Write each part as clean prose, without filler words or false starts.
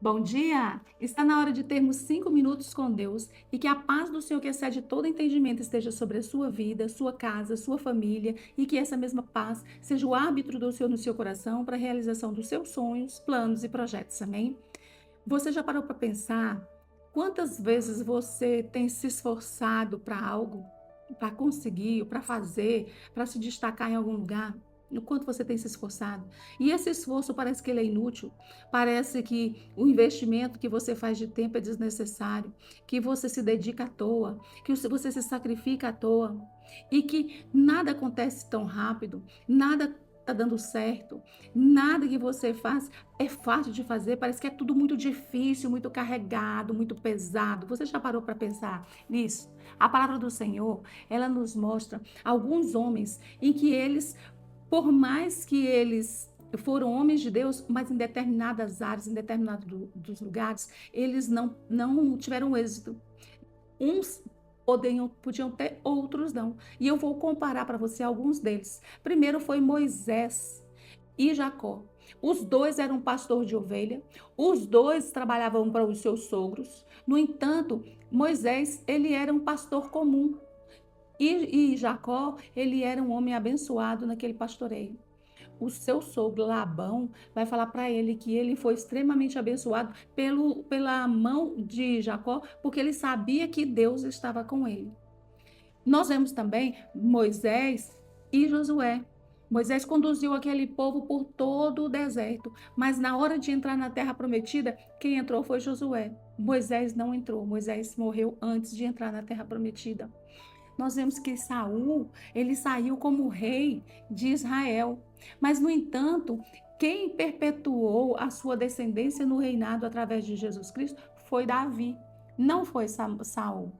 Bom dia! Está na hora de termos 5 minutos com Deus e que a paz do Senhor, que excede todo entendimento, esteja sobre a sua vida, sua casa, sua família e que essa mesma paz seja o árbitro do Senhor no seu coração para a realização dos seus sonhos, planos e projetos. Amém? Você já parou para pensar quantas vezes você tem se esforçado para algo, para conseguir, para fazer, para se destacar em algum lugar? O quanto você tem se esforçado. E esse esforço parece que ele é inútil, parece que o investimento que você faz de tempo é desnecessário, que você se dedica à toa, que você se sacrifica à toa e que nada acontece tão rápido, nada está dando certo, nada que você faz é fácil de fazer, parece que é tudo muito difícil, muito carregado, muito pesado. Você já parou para pensar nisso? A palavra do Senhor, ela nos mostra alguns homens em que eles, por mais que eles foram homens de Deus, mas em determinadas áreas, em determinados dos lugares, eles não tiveram êxito. Uns podiam ter, outros não. E eu vou comparar para você alguns deles. Primeiro foi Moisés e Jacó. Os dois eram pastor de ovelha, os dois trabalhavam para os seus sogros. No entanto, Moisés, ele era um pastor comum. E Jacó, ele era um homem abençoado naquele pastoreio. O seu sogro Labão vai falar para ele que ele foi extremamente abençoado pela mão de Jacó, porque ele sabia que Deus estava com ele. Nós vemos também Moisés e Josué. Moisés conduziu aquele povo por todo o deserto, mas na hora de entrar na terra prometida, quem entrou foi Josué. Moisés não entrou, Moisés morreu antes de entrar na terra prometida. Nós vemos que Saul, ele saiu como rei de Israel. Mas, no entanto, quem perpetuou a sua descendência no reinado através de Jesus Cristo foi Davi, não foi Saul.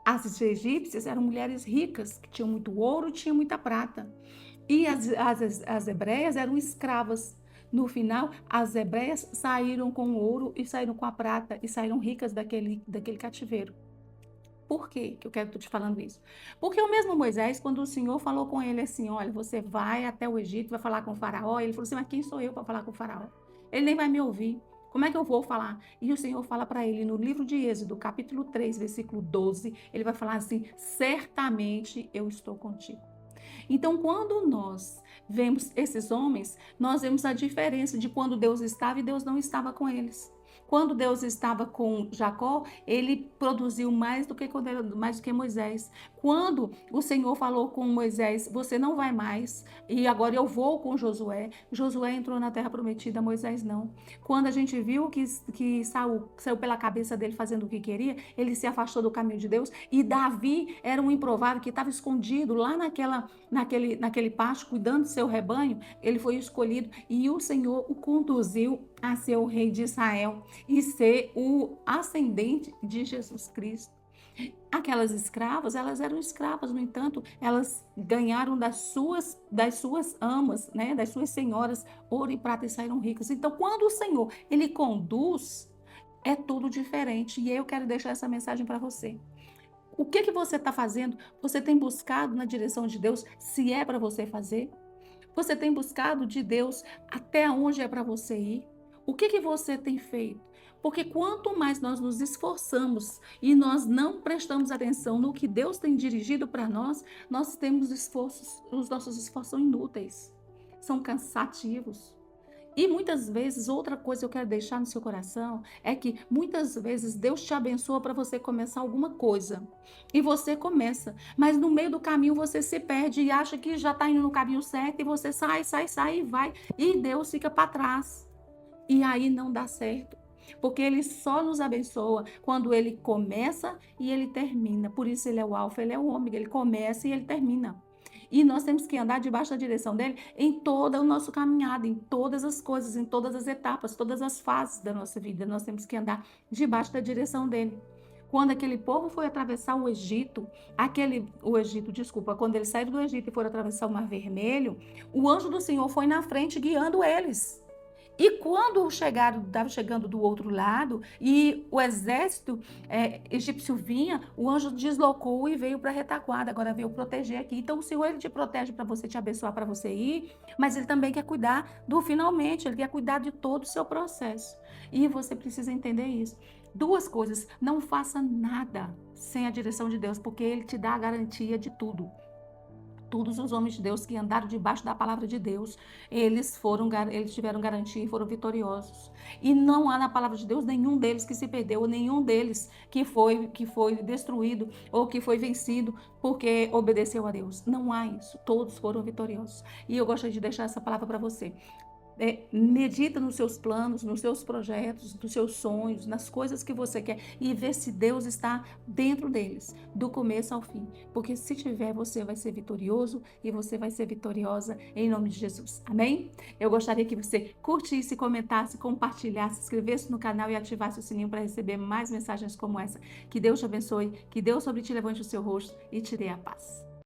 As egípcias eram mulheres ricas, que tinham muito ouro, tinham muita prata. E as hebreias eram escravas. No final, as hebreias saíram com o ouro e saíram com a prata e saíram ricas daquele cativeiro. Por quê que eu quero estar te falando isso? Porque o mesmo Moisés, quando o Senhor falou com ele assim, olha, você vai até o Egito, vai falar com o faraó, ele falou assim, mas quem sou eu para falar com o faraó? Ele nem vai me ouvir. Como é que eu vou falar? E o Senhor fala para ele no livro de Êxodo, capítulo 3, versículo 12, ele vai falar assim, certamente eu estou contigo. Então, quando nós vemos esses homens, nós vemos a diferença de quando Deus estava e Deus não estava com eles. Quando Deus estava com Jacó, ele produziu mais do que Moisés. Quando o Senhor falou com Moisés, você não vai mais, e agora eu vou com Josué. Josué entrou na terra prometida, Moisés não. Quando a gente viu que Saul saiu pela cabeça dele fazendo o que queria, ele se afastou do caminho de Deus, e Davi era um improvável que estava escondido lá naquele pasto, cuidando do seu rebanho. Ele foi escolhido e o Senhor o conduziu a ser o rei de Israel e ser o ascendente de Jesus Cristo. Aquelas escravas, elas eram escravas, no entanto, elas ganharam das suas amas, né, das suas senhoras, ouro e prata e saíram ricas. Então, quando o Senhor, ele conduz, é tudo diferente. E eu quero deixar essa mensagem para você. O que você está fazendo? Você tem buscado na direção de Deus se é para você fazer? Você tem buscado de Deus até onde é para você ir? O que você tem feito? Porque quanto mais nós nos esforçamos e nós não prestamos atenção no que Deus tem dirigido para nós temos esforços, os nossos esforços são inúteis, são cansativos. E muitas vezes, outra coisa que eu quero deixar no seu coração é que muitas vezes Deus te abençoa para você começar alguma coisa. E você começa, mas no meio do caminho você se perde e acha que já está indo no caminho certo e você sai e vai. E Deus fica para trás. E aí não dá certo. Porque ele só nos abençoa quando ele começa e ele termina. Por isso ele é o alfa, ele é o ômega, ele começa e ele termina. E nós temos que andar debaixo da direção dele em toda a nossa caminhada, em todas as coisas, em todas as etapas, todas as fases da nossa vida. Nós temos que andar debaixo da direção dele. Quando aquele povo foi atravessar quando eles saíram do Egito e foram atravessar o Mar Vermelho, o anjo do Senhor foi na frente guiando eles. E quando estava chegando do outro lado e o exército egípcio vinha, o anjo deslocou e veio para a retaguarda, agora veio proteger aqui. Então o Senhor, ele te protege para você, te abençoar para você ir, mas ele também quer cuidar do finalmente, ele quer cuidar de todo o seu processo. E você precisa entender isso. Duas coisas, não faça nada sem a direção de Deus, porque ele te dá a garantia de tudo. Todos os homens de Deus que andaram debaixo da palavra de Deus, eles tiveram garantia e foram vitoriosos. E não há na palavra de Deus nenhum deles que se perdeu, ou nenhum deles que foi destruído ou que foi vencido porque obedeceu a Deus. Não há isso. Todos foram vitoriosos. E eu gostaria de deixar essa palavra para você. Medita nos seus planos, nos seus projetos, nos seus sonhos, nas coisas que você quer e vê se Deus está dentro deles, do começo ao fim. Porque se tiver, você vai ser vitorioso e você vai ser vitoriosa em nome de Jesus. Amém? Eu gostaria que você curtisse, comentasse, compartilhasse, se inscrevesse no canal e ativasse o sininho para receber mais mensagens como essa. Que Deus te abençoe, que Deus sobre ti levante o seu rosto e te dê a paz.